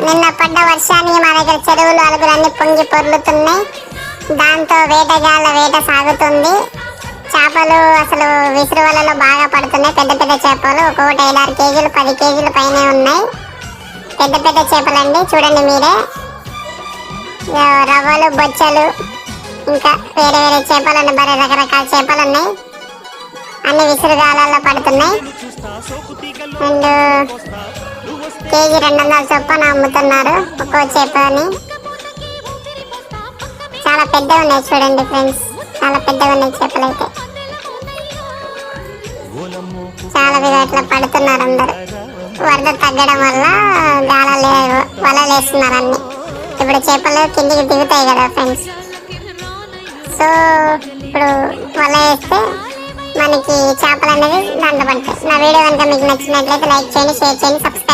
నిన్న పడ్డ వర్షానికి మా దగ్గర చెరువులు అలుగులన్నీ పొంగి పొర్లుతున్నాయి. దాంతో వేట సాగుతుంది. చేపలు అసలు విసురు వలలో బాగా పడుతున్నాయి. పెద్ద పెద్ద చేపలు ఒక్కొక్కటి 5-6 కేజీలు 10 కేజీల పైనే ఉన్నాయి. పెద్ద పెద్ద చేపలండి, చూడండి మీరే. రవ్వలు, బొచ్చలు, ఇంకా వేరే వేరే చేపలు బరే రకరకాల చేపలు ఉన్నాయి. అన్ని విసురుగాలలో పడుతున్నాయి. అండ్ కేజీ 200 చొప్పున అమ్ముతున్నారు ఒక్కో చేపని. చాలా పెద్దగా ఉన్నాయి చూడండి ఫ్రెండ్స్, చాలా పెద్దగా ఉన్నాయి చేపలు అయితే. చాలా ఇట్లా పడుతున్నారు అందరు. వరద తగ్గడం వల్ల వలలు వేస్తున్నారు అన్ని. ఇప్పుడు చేపలు కిందికి దిగుతాయి కదా ఫ్రెండ్స్. సో ఇప్పుడు వల వేస్తే మనకి చేపలు అనేది దాంట్లో పడతాయి. నా వీడియో కనుక మీకు నచ్చినట్లయితే లైక్ చేయండి, షేర్ చేయండి, సబ్స్క్రైబ్